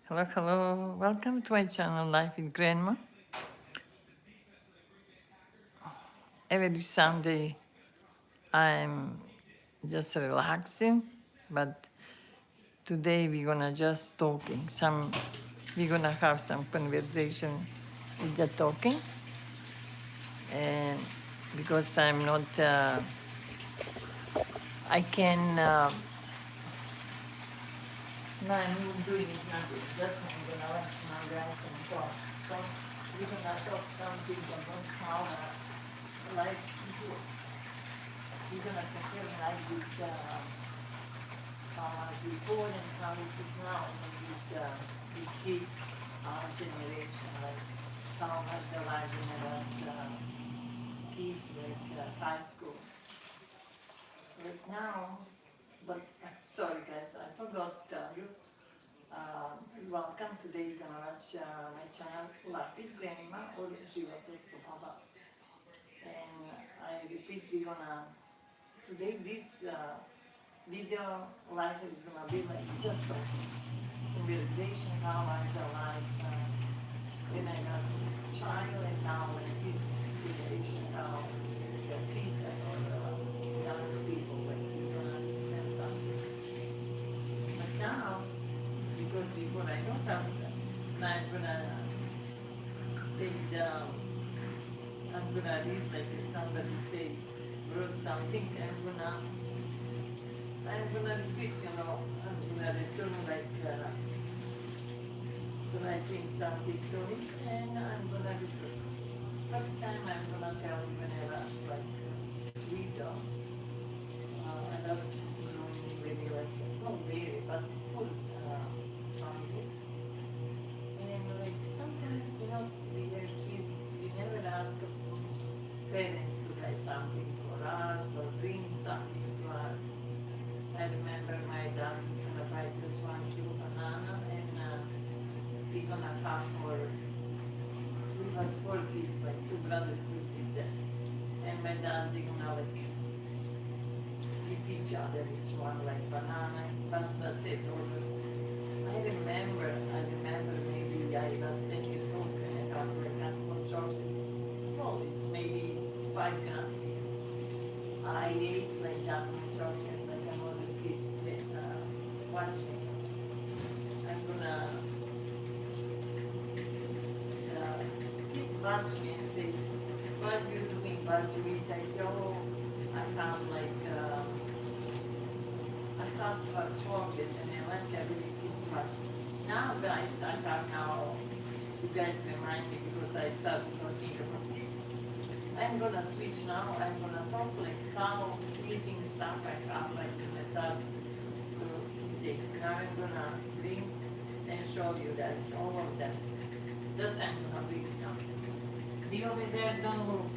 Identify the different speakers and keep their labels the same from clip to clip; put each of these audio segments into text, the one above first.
Speaker 1: Hello, hello. Welcome to my channel, Life with Grandma. Every Sunday I'm just relaxing, but today we're gonna just talking. We're gonna have some conversation with the talking, and because I'm not, I can. No, I'm not doing nothing. Just I'm gonna watch my guys and talk. So we're gonna talk something about how life is. We're gonna compare life with how was before and how it is now, and with kids, our generation, like how was the life when I was kids, like high school. Right now, but sorry guys, I forgot to tell you. Welcome today. You're gonna watch my channel Life with Grandma or Život od Subhava. And I repeat, we're gonna today this video life is gonna be like just a conversation how I was alive when I was a child and now when it is conversation how the kids or young people when you're gonna understand something. But now, because before I don't have that, now I'm gonna read like if somebody say wrote something, I'm gonna repeat, I'm gonna return like writing something to it, and I'm gonna return. First time I'm gonna tell you when I was like little, I was growing very like, not very, but full family. And like sometimes, we are kids, we never ask parents to buy something for us or bring something to us. I remember my dad was gonna buy just 1 kilo banana and we're gonna have we was 4 kids, like 2 brothers, 2 sisters. And my dad, they gonna like give each other each one like banana, but that's it. I remember maybe I was 10 years old and I got like that for chocolate. Small, it's maybe 5 grams. I ate like that much chocolate, like another kids watch me. I'm gonna, kids watch me and say, what are you doing, what do you eat? I say, oh, I have like, I have chocolate and I like every kids watch. Now guys, I have now, you guys remind me because I started talking about it. I'm gonna switch now. I'm gonna talk like how eating stuff I have like in the start to take. Now I'm gonna bring and show you guys all of them. Just I'm gonna bring it now. Be over there, don't move.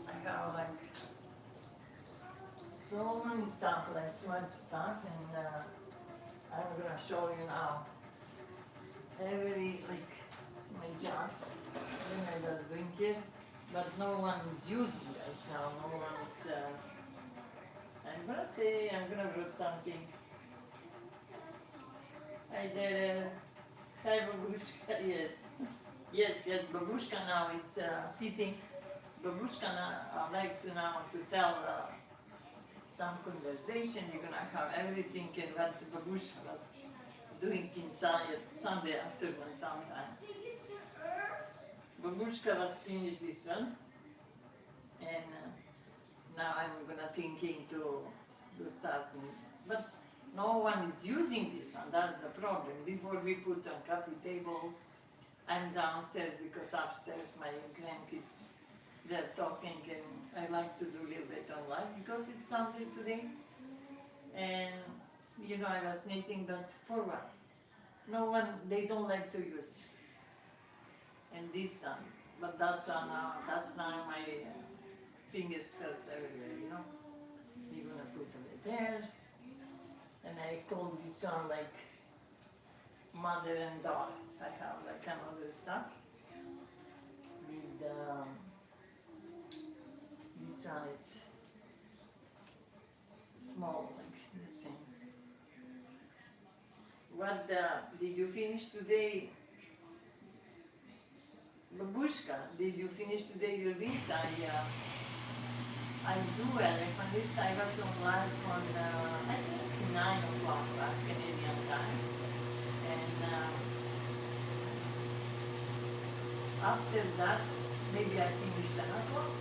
Speaker 1: I have like so many stuff, like so much stuff, and I'm gonna show you now. Every like my jobs when I was doing it, but no one is using this now. No one is. I'm gonna say I'm gonna write something. I did hi babushka. Yes, yes. Babushka now is sitting. Babushka now I like to now to tell some conversation. You're gonna have everything and what Babushka was doing inside Sunday afternoon sometime. Babushka was finished this one, and now I'm gonna thinking to start. But no one is using this one. That's the problem. Before we put on coffee table, I'm downstairs because upstairs my grandkids they're talking, and I like to do a little bit on live because it's Sunday today. And I was knitting, but for what? No one, they don't like to use. And this one, but that's now my fingers hurts everywhere. You're gonna put it there. And I call this one like mother and daughter. I have like another stuff with this one. It's small, like the same. What did you finish today? Babushka, did you finish today your list? I do elephant. I was on live on I think 9 o'clock last Canadian time. And after that, maybe I finished 10 o'clock.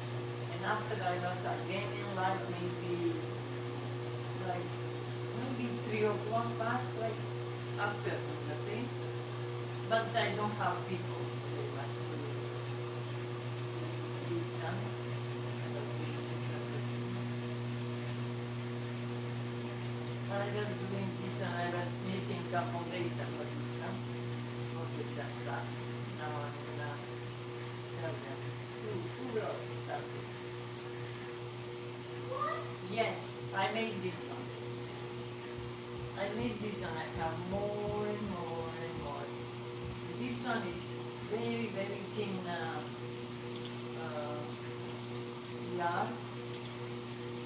Speaker 1: And after I was again in live, maybe 3 o'clock past, like after the same. But I don't have people very much to listen. I was doing this and I was making a couple days about this, okay, that's that. Now I'm gonna tell them who wrote something. What? Yes, I made this one. I made this one. I have more and more and more. This one is very, very thin yarn.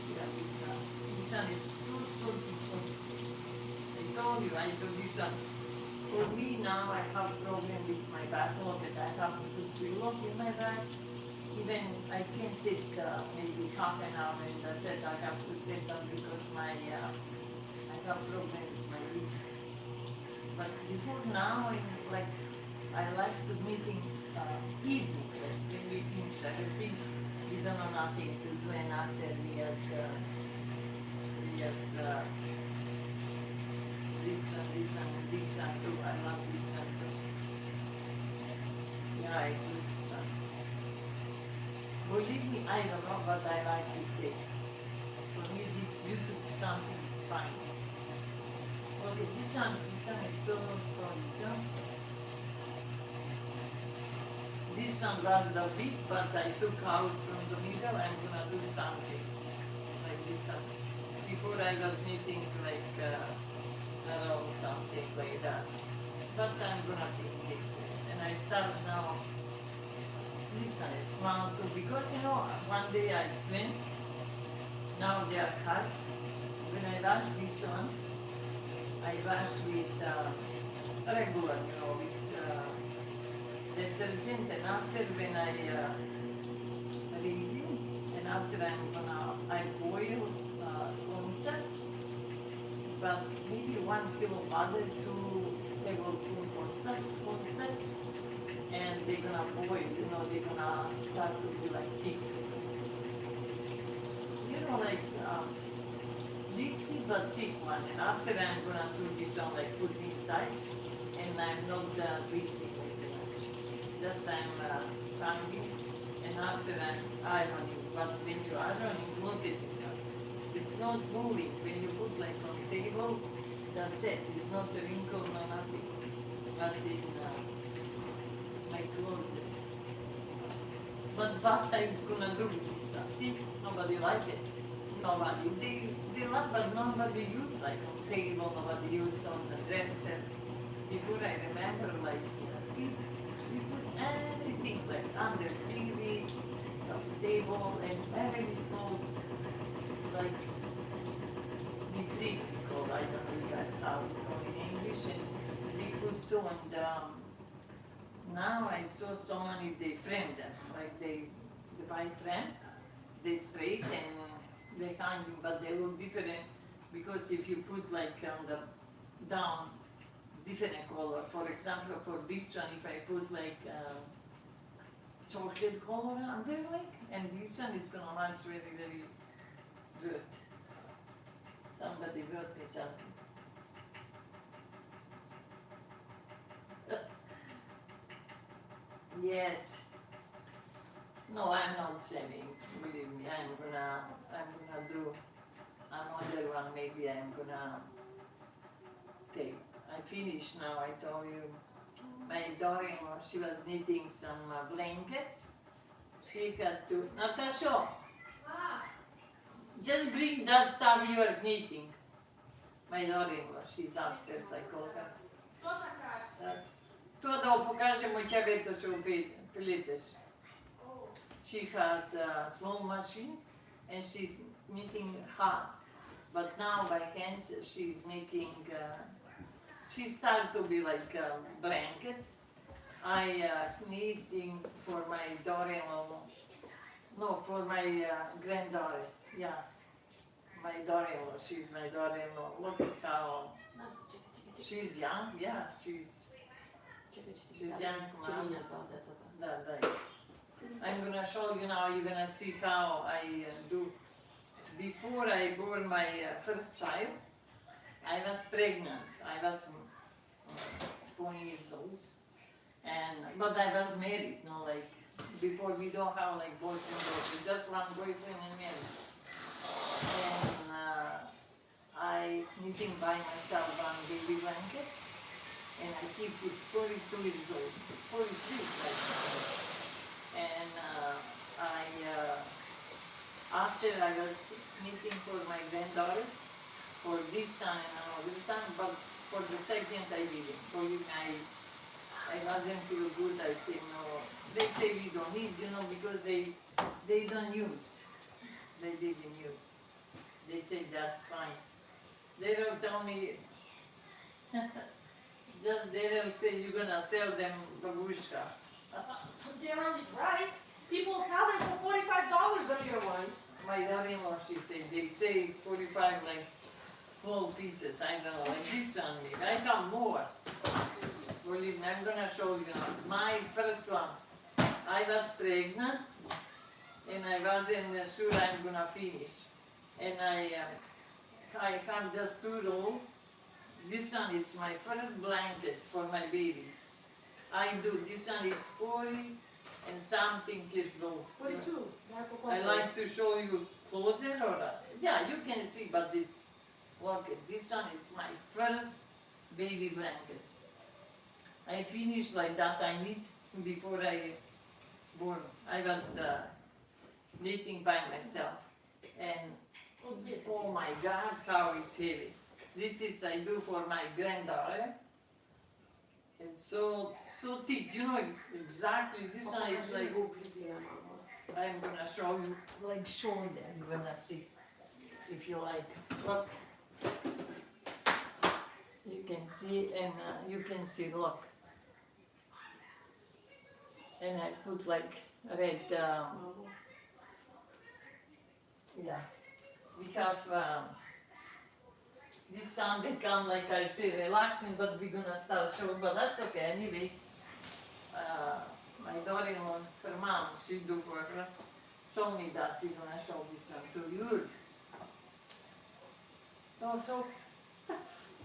Speaker 1: Yeah, this one. This one is so thin. I told you, I do this one. For me now, I have problem with my back. Look at I have to pillow in my back. Even I can sit maybe half an hour and that's it. I have to sit up because I have problem with my wrist. But before now, I like to meeting evening, like when we finish everything, we don't know nothing to do, and after we have this one too. I love this one too. Yeah, I do this one. Believe me, I don't know what I like to say. For me, this YouTube something is fine. Okay, this one is so little. This one was the big, but I took out from the middle. I'm gonna do something like this one. Before I was knitting around something like that. But I'm gonna take it. And I start now. This one is small too, because one day I explained, now they are cut. When I wash this one, I wash with regular, with detergent, and after when I rinsing, and after I boil cornstarch, but maybe 1 kilo butter, 2 tablespoons cornstarch, and they're gonna boil, they're gonna start to be like thick. Liquid but thick one, and after I'm gonna do this one put inside, and I'm not twisting it much. Just I'm tangling, and after I'm ironing. But when you ironing, look at this one. It's not moving. When you put on the table, that's it. It's not a wrinkle, no nothing. That's in my closet. But what I'm gonna do with this one? See, nobody like it. Nobody. They love, but nobody use on table, nobody use on the dresser. Before I remember, we put everything under TV, on the table, and very small, vitrine, called, I don't know you guys how to call it in English, and we put on the, now I saw so many, they frame them, they buy frame, they straight and they hanging, but they look different because if you put on the down different color, for example, for this one, if I put chocolate color under and this one is gonna match very, very good. Somebody wrote me something. Yes. No, I'm not selling. Believe me, I'm gonna do another one. Maybe I'm gonna take. I finished now. I told you. My daughter-in-law, she was knitting some blankets. She had to. Natasha, just bring that stuff you are knitting. My daughter-in-law, she's upstairs. I call her. To da pokažemo ćebe to ću piliteš. She has a small machine and she's knitting hard. But now by hands she's making, she started to be like blankets. I knitting for my daughter-in-law, no, for my granddaughter, yeah. My daughter-in-law, she's my daughter-in-law. Look at how she's young, yeah, she's young mom. Da. I'm gonna show you now, you're gonna see how I do. Before I bore my first child, I was pregnant. I was 20 years old. But I was married, no, like, before we don't have like boyfriend, girlfriend, just one boyfriend and married. And I knitting by myself one baby blanket, and I keep it 42 years old, 43 like. And after I was knitting for my granddaughter, for this son and another son, but for the second I didn't. Believe me, I wasn't feel good. I say no. They say we don't need, because they don't use. They didn't use. They say that's fine. They don't tell me. Just they don't say you're gonna sell them babushka.
Speaker 2: Darren is right. People sell them for $45, the little ones.
Speaker 1: My daughter-in-law, she said, they say 45 like small pieces. I don't know, like this one maybe. I have more. Believe me, I'm gonna show you now. My first one, I was pregnant and I wasn't sure I'm gonna finish. And I have just 2 rolls. This one is my first blankets for my baby. I do, this one is 40 and something kids low.
Speaker 2: 42.
Speaker 1: I like to show you closer or, yeah, you can see, but it's, look, this one is my first baby blanket. I finished like that, I knit before I born. I was knitting by myself. And oh my God, how it's heavy. This is I do for my granddaughter. It's so thick, exactly. This one is like, I'm gonna show you, like shoulder. You're gonna see if you like. Look, you can see, and you can see. Look, and I put like red. Yeah, we have. This sound become like I say relaxing, but we're gonna start showing, but that's okay anyway. My daughter-in-law, her mom, she do for her, show me that, we're gonna show this one to you.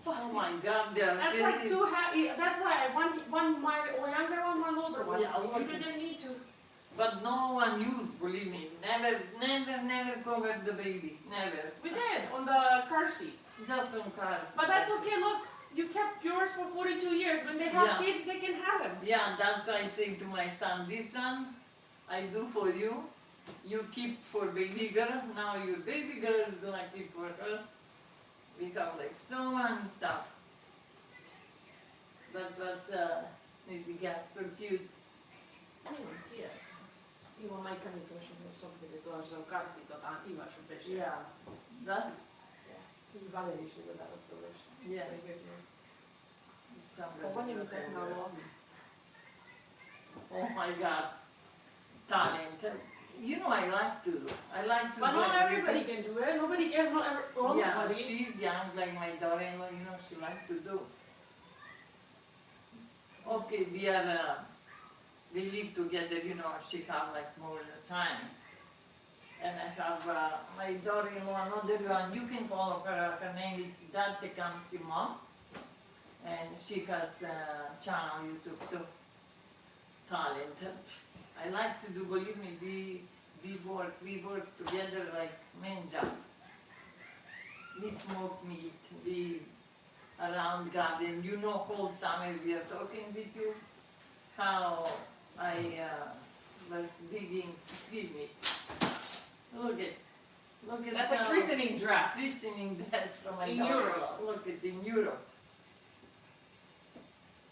Speaker 1: Oh my God, they're
Speaker 2: That's
Speaker 1: really,
Speaker 2: like too heavy. That's why I want one my younger one older one.
Speaker 1: Yeah,
Speaker 2: You didn't need to.
Speaker 1: but no one used, believe me, never covered the baby, never.
Speaker 2: We did on the car seats.
Speaker 1: Just on cars.
Speaker 2: But that's okay. Look, you kept yours for 42 years. When they have
Speaker 1: Yeah.
Speaker 2: kids, they can have them.
Speaker 1: Yeah, that's why I say to my son, this one I do for you. You keep for baby girl. Now your baby girl is gonna keep for her. We have like so much stuff. That was maybe got so cute.
Speaker 2: Ima majka mi to še ne sobde da dođe u car seat, a imaš u peši.
Speaker 1: Yeah. That?
Speaker 2: I Valeriš nego da to veš.
Speaker 1: Yeah.
Speaker 2: Ovo nije mi tek malo.
Speaker 1: Oh my God. Talent. I like to do.
Speaker 2: But not everybody can do it. Nobody can. Not every,
Speaker 1: Yeah,
Speaker 2: everybody.
Speaker 1: she's young like my daughter-in-law, she likes to do. Okay, we live together, she have like more time. And I have my daughter-in-law, another one, you can follow her name is Darte Kamsimo. And she has channel YouTube too. talent. I like to do, believe me, we work together like men job. We smoke meat, we around garden. You know, whole summer we are talking with you how I was digging tree meat. Look at
Speaker 2: That's a christening dress.
Speaker 1: christening dress from my
Speaker 2: In
Speaker 1: daughter.
Speaker 2: Europe.
Speaker 1: Look at in Europe.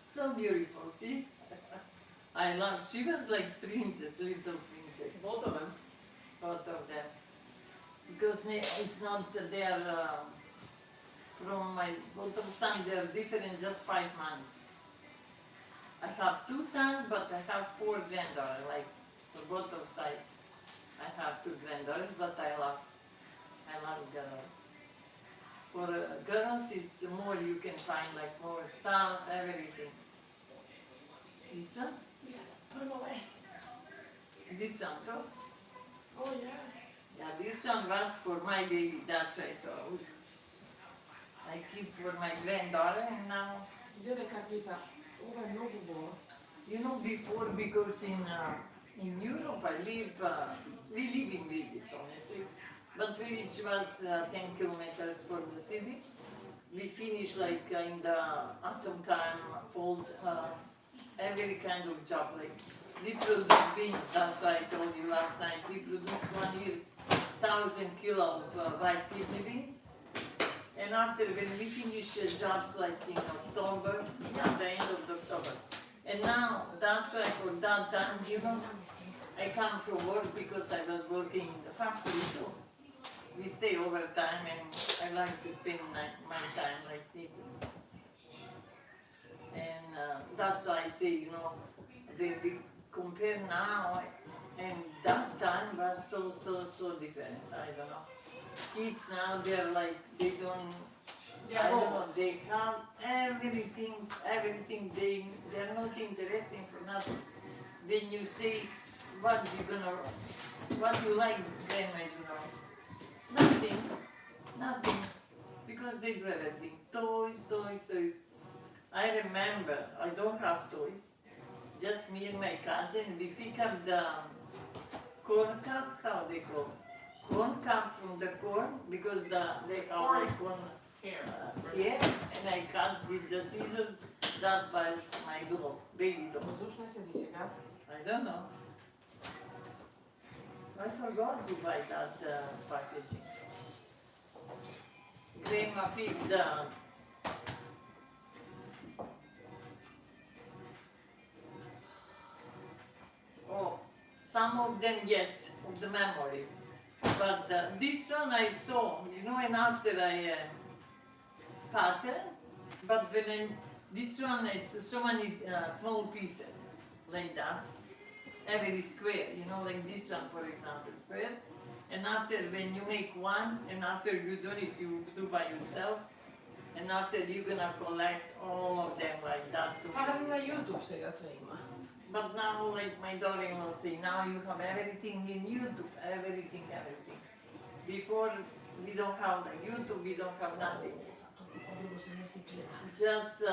Speaker 1: So beautiful, see? I love. She was like princess, little princess.
Speaker 2: Both of them.
Speaker 1: Both of them. Because it's not their from my both of sons. They are different, just 5 months. I have 2 sons, but I have 4 granddaughters. Like for both of sides, I have 2 granddaughters, but I love girls. For girls, it's more you can find like more stuff, everything. This one,
Speaker 2: Yeah, put them away.
Speaker 1: this one too.
Speaker 2: Oh yeah.
Speaker 1: Yeah, this one was for my baby. That's why I thought I keep for my granddaughter, and now.
Speaker 2: Gdje da kapica? Ovo je mnogo bolo.
Speaker 1: You know, before, because in Europe I live, we live in village, honestly, but village was 10 kilometers for the city. We finish like in the autumn time, fall, every kind of job. Like we produce beans. That's why I told you last night. We produce 1 year 1,000 kilo of white kidney beans. And after, when we finish jobs like in October, yeah, the end of October. And now, that's why for that time, you know, I come from work because I was working in the factory too. We stay overtime and I like to spend my time like eating. And that's why I say, you know, when we compare now and that time was so different. I don't know. Kids now, they're like, they don't, I don't know, they have everything, they're not interesting for nothing. When you say, what you like, grandma, you know, nothing, because they do everything, toys. I remember, I don't have toys, just me and my cousin, we pick up the corn cob, how they call it? Corn cob from the corn, because they have like corn here, and I cut with the scissors. That was my doll, baby doll.
Speaker 2: Zašto ne sedi сега?
Speaker 1: I don't know. I forgot to buy that packaging. Grandma fixed the some of them, yes, of the memory. But this one I saw, you know, and after I pattern, but this one, it's so many small pieces, like that, every square, you know, like this one, for example, square. And after, when you make one, and after you do it, you do by yourself, and after you're gonna collect all of them like that.
Speaker 2: Ali na YouTube сега sve ima.
Speaker 1: But now, like my daughter-in-law say, now you have everything in YouTube, everything. Before, we don't have like YouTube, we don't have nothing. Just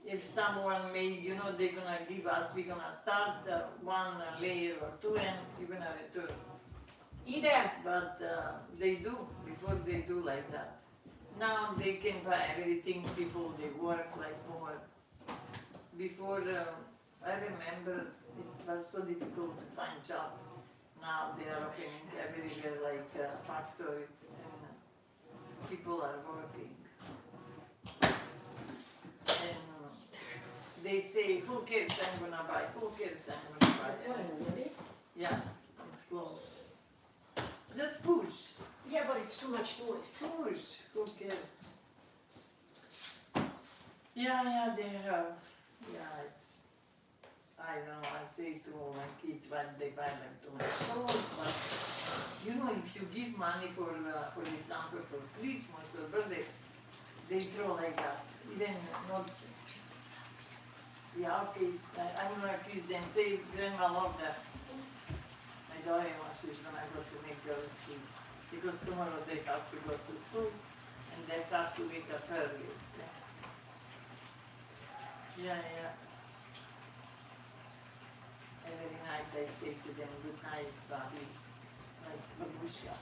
Speaker 1: if someone made, you know, they're gonna give us, we're gonna start 1 layer or 2 and you're gonna return.
Speaker 2: Idem!
Speaker 1: But they do, before they do like that. Now they can buy everything, people, they work like more. Before, I remember it was so difficult to find job. Now they are opening everywhere like factory and people are working. And they say, who cares, I'm gonna buy, who cares, I'm gonna buy. Yeah, it's closed. Just push.
Speaker 2: Yeah, but it's too much noise.
Speaker 1: Push, who cares? Yeah, it's, I don't know, I say to my kids when they buy them too much clothes, but you know, if you give money for example, for Christmas or birthday, they throw like that. Even not, yeah, okay, I'm gonna kiss them, say, grandma love that. My daughter-in-law, she's gonna go to make girls see, because tomorrow they have to go to school, and they have to wake up early. Yeah. I say to them, good night, Bobby, like babushka.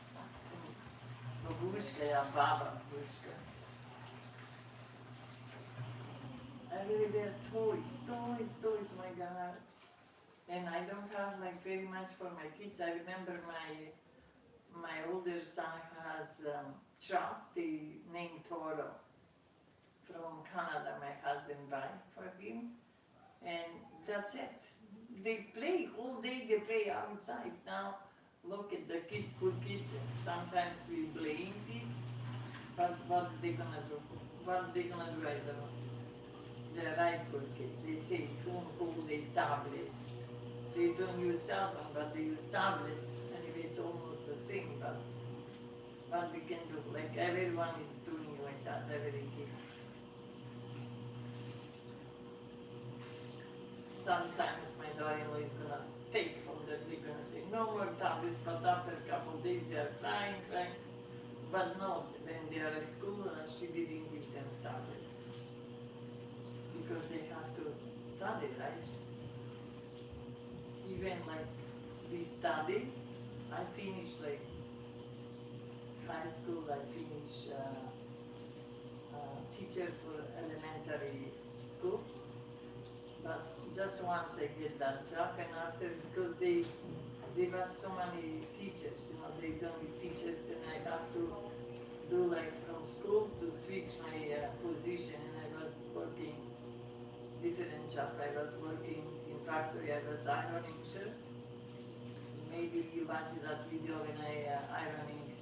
Speaker 1: Babushka, yeah, Baba babushka. Everywhere toys, my God. And I don't have like very much for my kids. I remember my older son has truck, they named Toro from Canada, my husband buy for him. And that's it. They play all day, they play outside. Now look at the kids, poor kids. Sometimes we blame kids, but what they gonna do? What they gonna do, I don't know. The right poor kids, they say home all day tablets. They don't use cell phone, but they use tablets. Anyway, it's almost the same, but what we can do, like everyone is doing like that, every kid. Sometimes my daughter-in-law is gonna take from them, they're gonna say, no more tablets, but after a couple of days they are crying. But no, when they are at school, she didn't give them tablets. Because they have to study, right? Even like we study, I finished like high school, I finished teacher for elementary school. But just once I get that job, and after, because they were so many teachers, they don't need teachers, and I have to do like from school to switch my position, and I was working different job. I was working in factory, I was ironing shirt. Maybe you watch that video when I ironing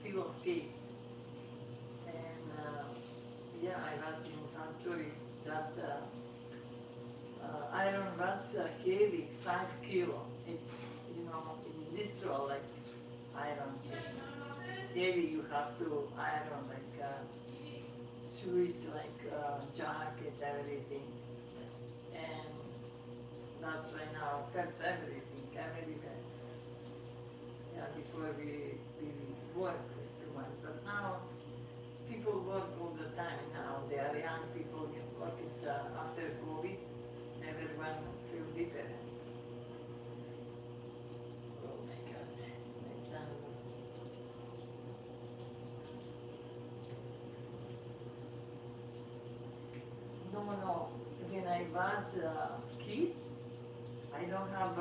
Speaker 1: pillowcase. And yeah, I was in factory that iron was heavy, 5 kilo. It's, industrial like iron. It's heavy, you have to iron like suit, like jacket, everything. And that's why now cuts everything, everywhere. Yeah, before we work too much, but now people work all the time now. They are young people, can work it after COVID. Everyone feel different. Oh my God, my son. No. When I was kids, I don't have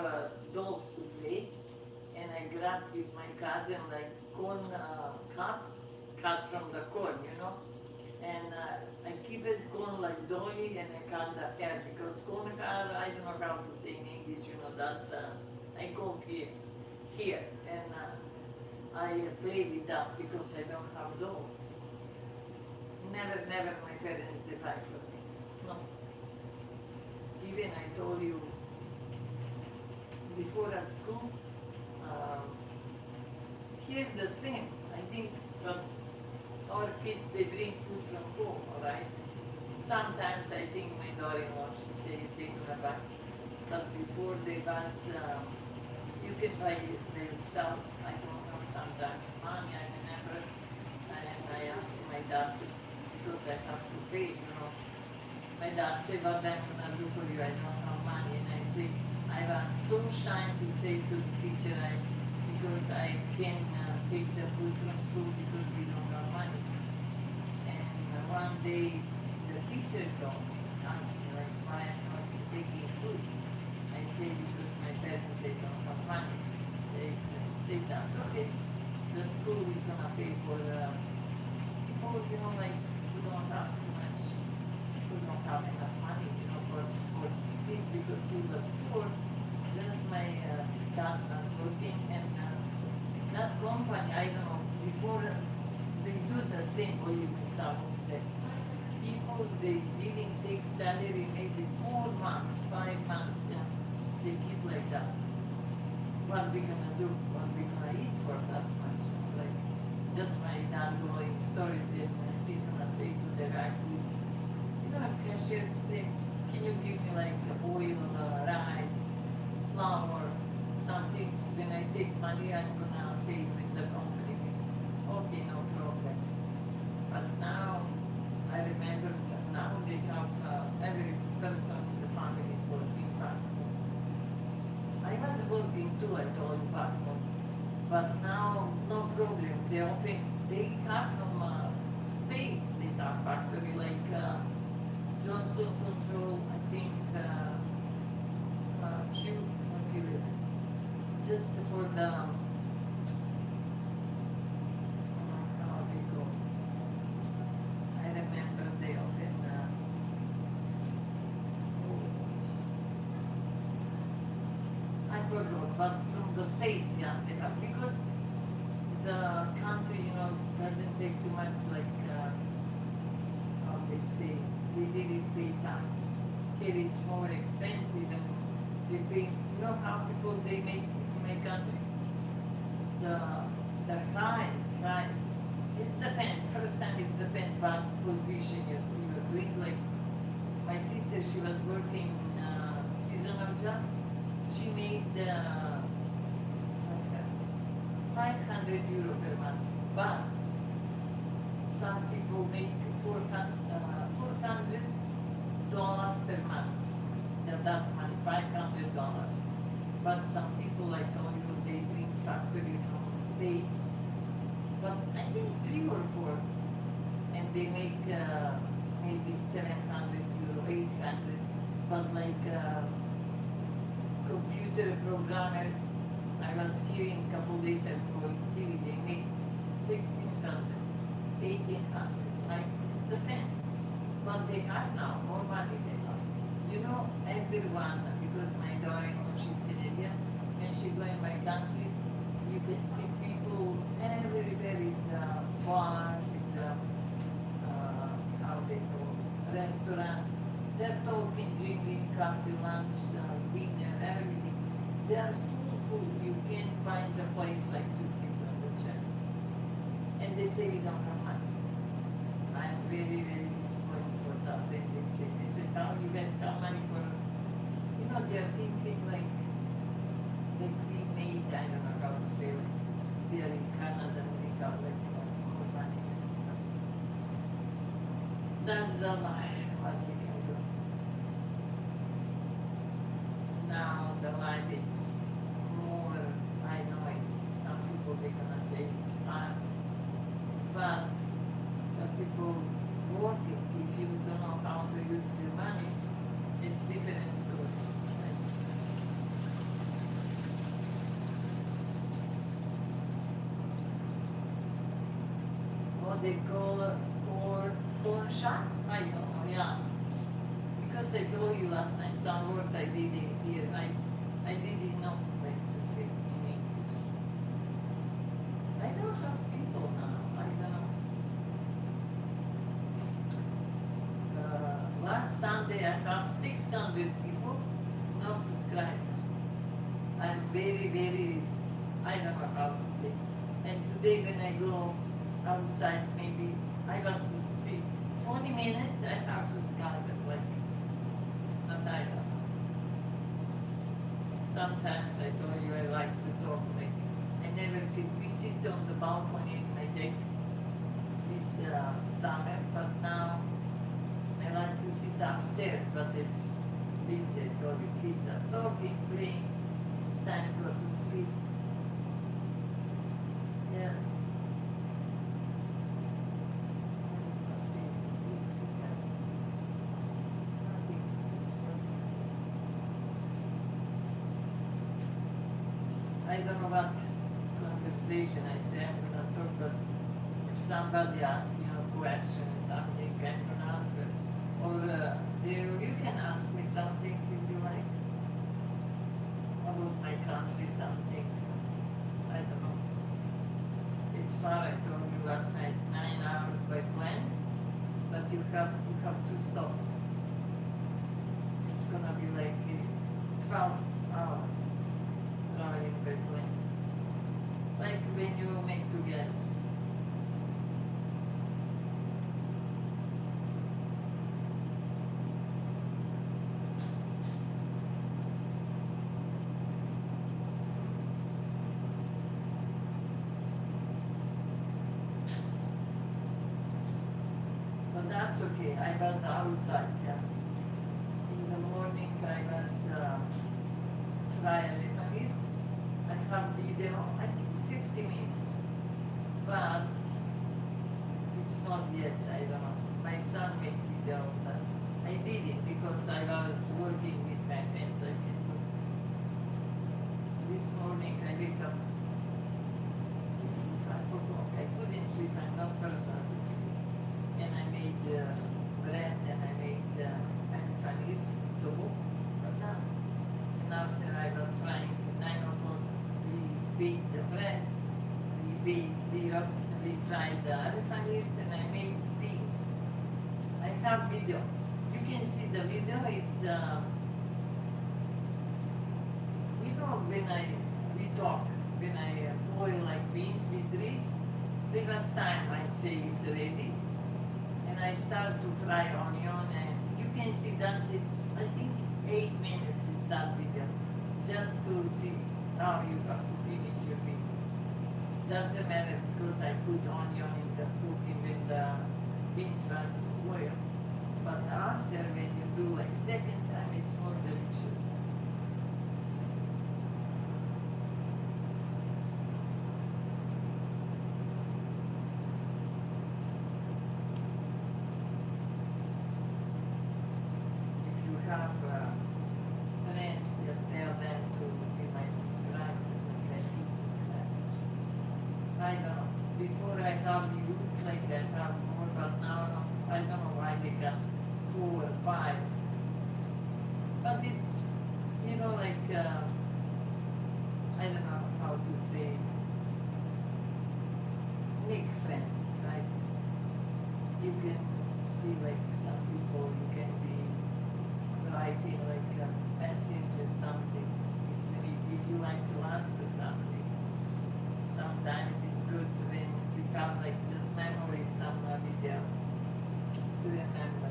Speaker 1: dolls to play, and I grabbed with my cousin like corn cup, cut from the corn, and I keep it corn like dolly, and I cut the hair because corn hair, I don't know how to say in English, that I go here, and I play with that because I don't have dolls. Never my parents they buy for me. No. Even I told you before at school, here the same. I think, but our kids they bring food from home, alright? Sometimes I think my daughter-in-law she say they gonna buy, but before they was, you can buy it themselves. I don't know sometimes money. I remember, and I asked my dad to, because I have to pay, My dad said, what I'm gonna do for you? I don't have money. And I say, I was so shy to say to the teacher, because I can take the food from school because we don't have money. And one day, the teacher told me, asked me, like, why I'm not taking food. I say, because my parents, they don't have money. Say that's okay. The school is gonna pay for the people, like, who don't have too much, who don't have enough money, for kids because we was poor. Just my dad was working, and that company, I don't know, before they do the same olive salon, the people, they didn't take salary maybe 4 months, 5 months, they keep like that. What we gonna do? What we gonna eat for that much? Like, just my dad going story, then he's gonna say to the guy who's, cashier, say, can you give me like oil, rice, flour, something? When I take money, I'm gonna pay with the company. Okay, no problem. But now, I remember now they have every person in the family is working hard. also control, I think, curious, just for the, how they go. I remember they open, I forgot, but from the States, yeah, they have, because the country, doesn't take too much, like, how they say, they didn't pay tax. Here it's more expensive and they pay, how people they make in my country? The rice, it's depend, first time it's depend what position you're doing, like, my sister, she was working seasonal job, she made, 500 euro per month, but some people make $400 per month. That's money, $500. But some people, I told you, they bring factory from the States, but I think 3 or 4, and they make maybe 700 euro, 800, but like computer programmer, I was hearing a couple days ago in TV, they make 1,600, 1,800, like it's the pen. But they have now, more money they have. Everyone, because my daughter-in-law, she's Canadian, when she go in my country, you can see people everywhere in the bars, in the, how they go, restaurants, they're talking, drinking coffee, lunch, dinner, everything. They are full. You can't find a place like to sit on the chair. And they say we don't have money. I'm very, very disappointed for that. And they say, how you guys have money for, they're thinking like we made, I don't know how to say, like, we are in Canada and we have like more money. That's the life, what we can do. Now the life is more, I know it's, some people they're gonna say it's fun, but the people working, if you don't know how to use your money, it's different story. Right? What they call corn shop? I don't know, yeah. Because I told you last night, some words I didn't hear. I didn't know what to say in English. I don't have people now. I don't know. Last Sunday I have 600 people, no subscribers. I'm very, very, I don't know how to say. And today when I go outside, maybe I was see 20 minutes I have subscribers, like, but I don't know. Sometimes I told you I like to talk, like, I never sit, we sit on the balcony in my deck this summer, but now I like to sit upstairs, but it's busy, I told you, kids are talking, playing, it's time to go to sleep. Yeah. Let's see if we have nothing, just working. I don't know what conversation I say I'm gonna talk, but if somebody asks me a question, something I can answer, or you can ask me something if you like about my country, something. I don't know. It's far. I told you last night, 9 hours by plane, but you have 2 stops. It's gonna be like 12 hours traveling by plane. Like when you make together. But that's okay. I was outside, yeah. In the morning I was fry elephant. I have video, I think 50 minutes. But it's not yet, I don't know. My son made video of that. I didn't because I was working with my friends. I can do. This morning I wake up. I think 5 o'clock. I couldn't sleep. I'm not person who sleep. And I made bread and I made panis dough. But now, and after I was frying 9 o'clock, we baked the bread. We fried the panis and I made beans. I have video. You can see the video. It's when we talk, when I boil like beans with ribs, the first time I say it's ready, and I start to fry onion, and you can see that it's, I think 8 minutes is that video, just to see how you have to finish your beans. Doesn't matter because I put onion in the cooking when the beans was boiled. But after, when you do like second time, it's more delicious. If you have friends, you tell them to be my subscribers and let me subscribe. I don't know. Before I have views like I have more, but now no. I don't know why they got 4 or 5. But it's, like, I don't know how to say, make friends, right? You can see like some people, you can be writing like a message or something. If you like to ask for something, sometimes it's good when we have like just memories, some video to remember.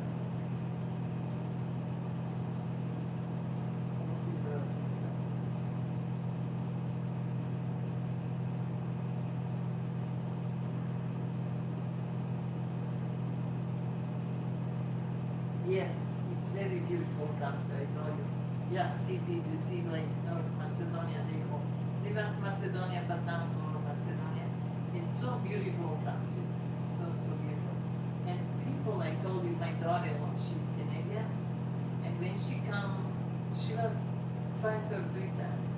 Speaker 1: Yes, it's very beautiful country, I told you. Yeah, city to see like North Macedonia, they go. It was Macedonia, but now North Macedonia. It's so beautiful country, so beautiful. And people, I told you, my daughter-in-law, she's Canadian, and when she come, she was twice or 3 times.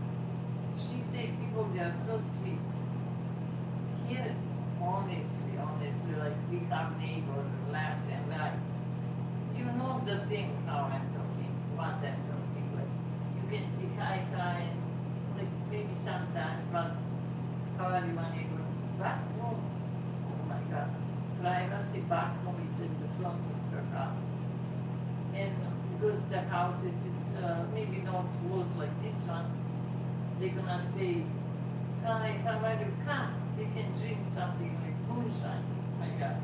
Speaker 1: She said people, they are so sweet. Here, honestly, like we have neighbor left and right. You know the same how I'm talking, what I'm talking, like you can see hi, and like maybe sometimes, but how are you neighbor? Back home, oh my God, privacy back home is in the front of the house. And because the houses is maybe not close like this one, they're gonna say, hi, how are you? Come, you can drink something like moonshine. Oh my God,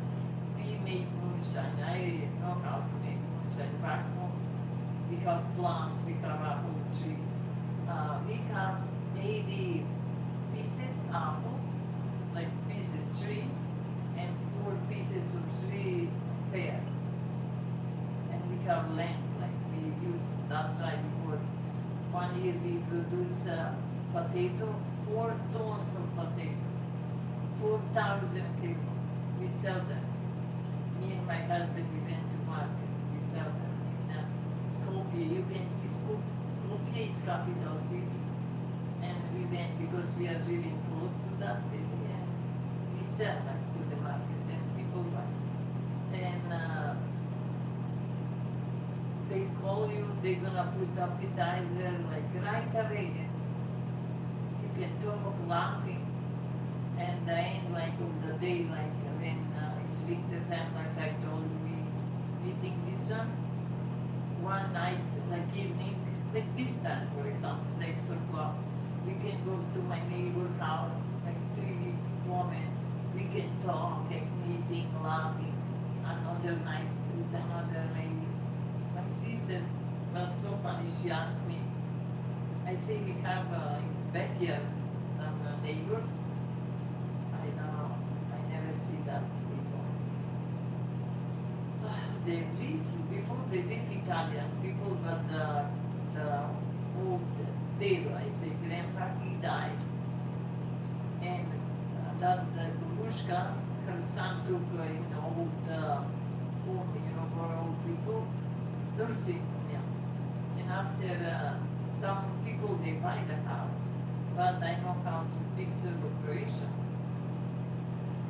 Speaker 1: we make moonshine. I know how to make moonshine back home. We have plums, we have apple tree. We have 80 pieces apples, like pieces tree, and 4 pieces of tree pear. And we have land, like we use, that's why before 1 year we produce potato, 4 tons of potato, 4,000 people. We sell them. Me and my husband, we went to market. We sell them in Skopje. You can see Skopje, it's capital city. And we went because we are living close to that city, and we sell them to the market, and people buy. And they call you, they're gonna put appetizer like right away. And you can talk, laughing, and the end like of the day, like when it's winter time, like I told you, we eating this one night, like evening, like this time, for example, 6 o'clock, we can go to my neighbor's house, like 3 women, we can talk, like eating, laughing. Another night with another lady. My sister was so funny, she asked me, I say we have a backyard, some neighbor. I don't know, I never see that before. They live, before they live Italian people, but the old Dave, I say grandpa, he died. And that Babushka, her son took in old home, for old people. The see, yeah. And after, some people, they buy the house, but I know how to speak Serbo-Croatian.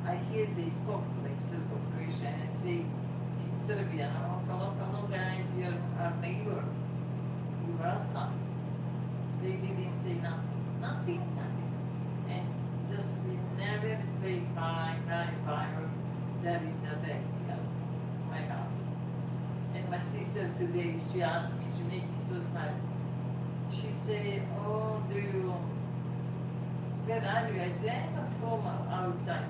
Speaker 1: I hear they spoke like Serbo-Croatian and say in Serbian, oh, hello, hello guys, you're our neighbor. You're welcome. They didn't say nothing, nothing. And just we never say bye, or there in the backyard, my house. And my sister today, she asked me, she made me so smile. She said, oh, where are you? I said, I'm at home outside.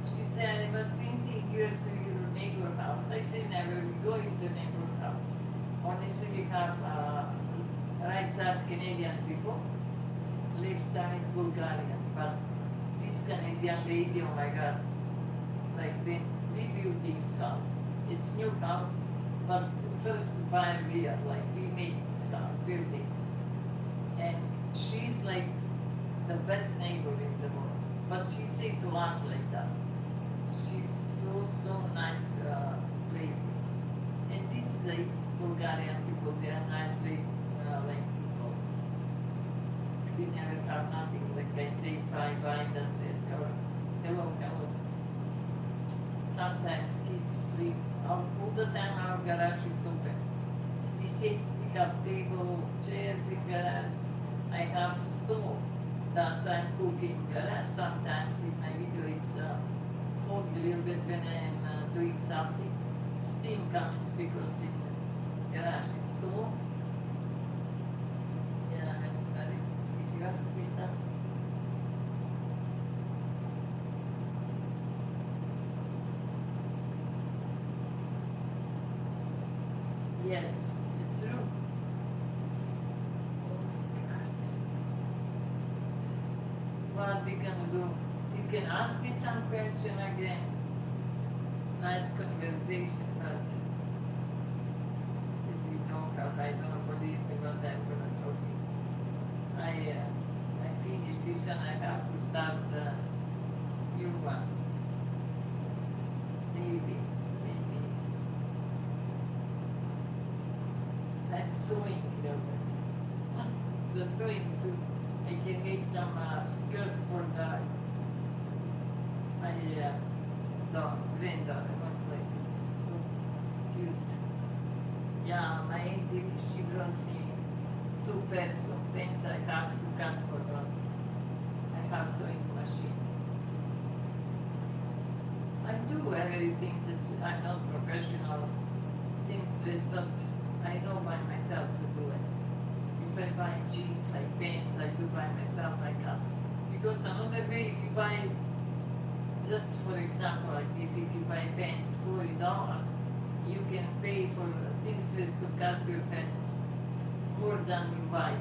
Speaker 1: She said, I was thinking you're to your neighbor house. I said, never, we go into neighbor house. Honestly, we have right side Canadian people, left side Bulgarian. But this Canadian lady, oh my God, like when we build this house, it's new house, but first buyer we are like, we made this house, building. And she's like the best neighbor in the world. But she said to us like that. She's so nice lady. And these Bulgarian people, they are nice lady, like people. We never have nothing, like I say bye, that's it, or hello. Sometimes kids sleep, all the time our garage is open. We sit, we have table, chairs in garage. I have stove, that's why I'm cooking garage. Sometimes in my video it's fog a little bit when I'm doing something. Steam comes because in the garage it's cold. Yeah, everybody, if you ask me something. Yes, it's true. What we gonna do? You can ask me some question again. Nice conversation, but if we don't have, I don't believe me what I'm gonna talk. I finished this one. I have to start new one. Maybe. I'm sewing a little bit. The sewing too. I can make some skirts for my granddaughter. Like it's so cute. Yeah, my auntie, she brought me 2 pairs of pants. I have to cut for them. I have sewing machine. I do everything. Just I'm not professional seamstress, but I know by myself to do it. If I buy jeans, like pants, I do by myself, I can. Because another way, if you buy, just for example, like if you buy pants $40, you can pay for seamstress to cut your pants more than you buy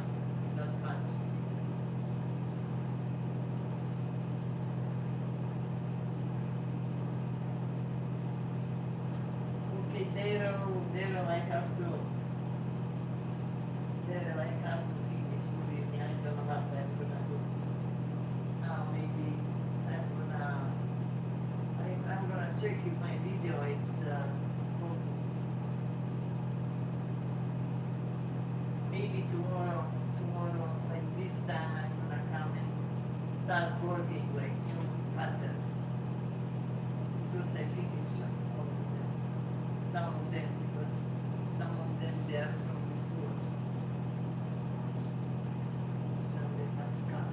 Speaker 1: that much. Okay, Daryl, I have to. Daryl, I have to finish. Believe me, I don't know what I'm gonna do. Now maybe I'm gonna check if my video it's maybe tomorrow like this time I'm gonna come and start working like new pattern because I finished like all of them. Some of them because some of them they are from before. So they have cut.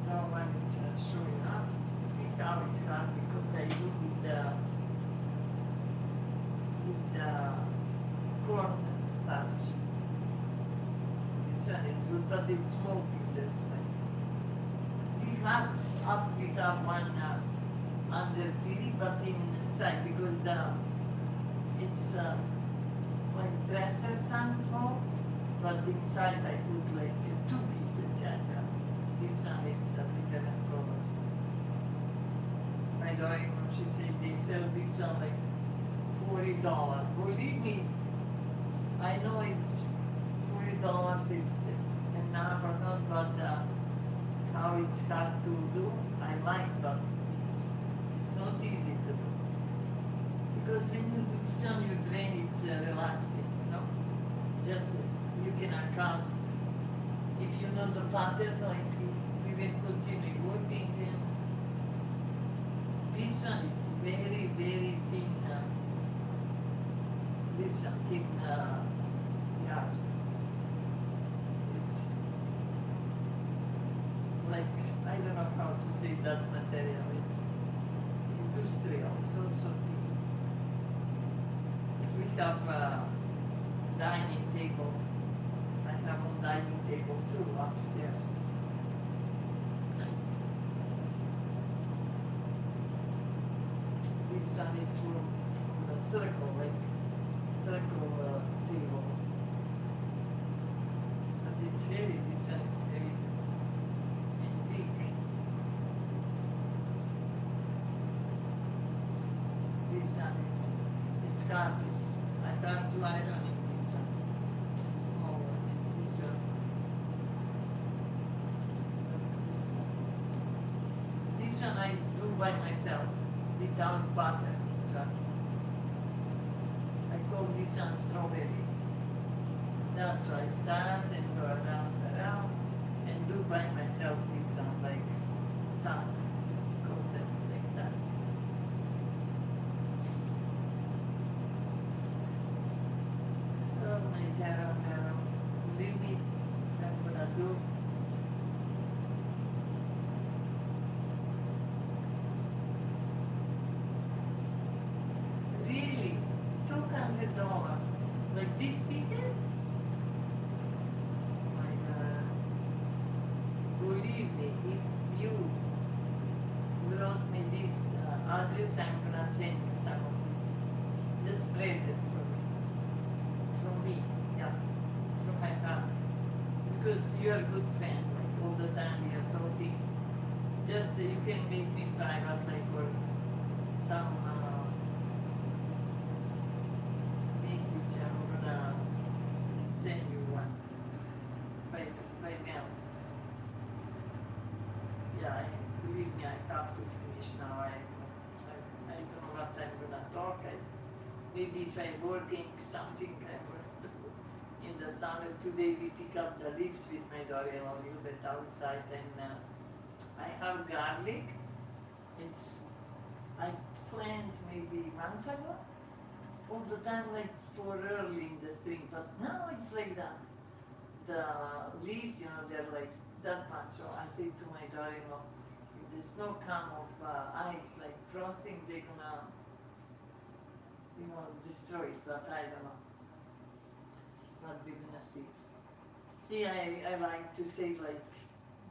Speaker 1: Now when it's showing up, see how it's hard because I do with the corn starch. This one is good, but it's small pieces. Like we have one under TV, but inside because it's like dresser sounds small, but inside I put like 2 pieces. Yeah. This one it's a different color. My daughter, she said they sell this one like $40. Believe me, I know it's $40. It's enough or not, but how it's hard to do, I like, but it's not easy to do. because when you do this on your brain, it's relaxing, you know. Just you can account if you know the pattern, like we will continue working. And this one, it's very, very thin. This one thin, yeah. It's like, I don't know how to say that material. It's industrial, so thin. We have a dining table. I have a dining table too upstairs. This one is from the circle, like circle table. But it's heavy, this one is heavy and big. This one is, it's carpet. I have to iron in this one. Small one, and this one. This one I do by myself, without butter, this one. I call this one strawberry. That's why I start and go around, and do by myself this one, like that. Call them like that. Oh my God, believe me, I'm gonna do. Really, $200, like these pieces? Oh my God. Believe me, if you brought me this address, I'm gonna send you some of this. Just present from me, yeah, from my heart. Because you're a good friend, like all the time we are talking. Just you can make me private, like, or some message. I'm gonna send you one by mail. Yeah, believe me, I have to finish now. I don't know what I'm gonna talk. Maybe if I'm working something, I will do. In the summer today we pick up the leaves with my daughter a little bit outside, and I have garlic. I planted maybe months ago. All the time like it's for early in the spring, but now it's like that. The leaves, they're like that much. So I say to my daughter-in-law, if the snow come of ice, like frosting, they're gonna, destroy it, but I don't know. But we're gonna see. See, I like to say like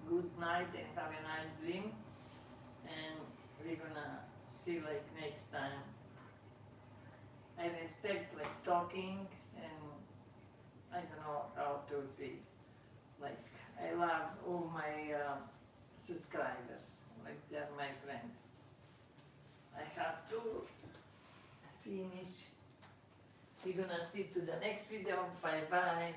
Speaker 1: good night and have a nice dream, and we're gonna see like next time. I respect like talking, and I don't know how to say, like I love all my subscribers, like they're my friend. I have to finish. We're gonna see to the next video. Bye bye.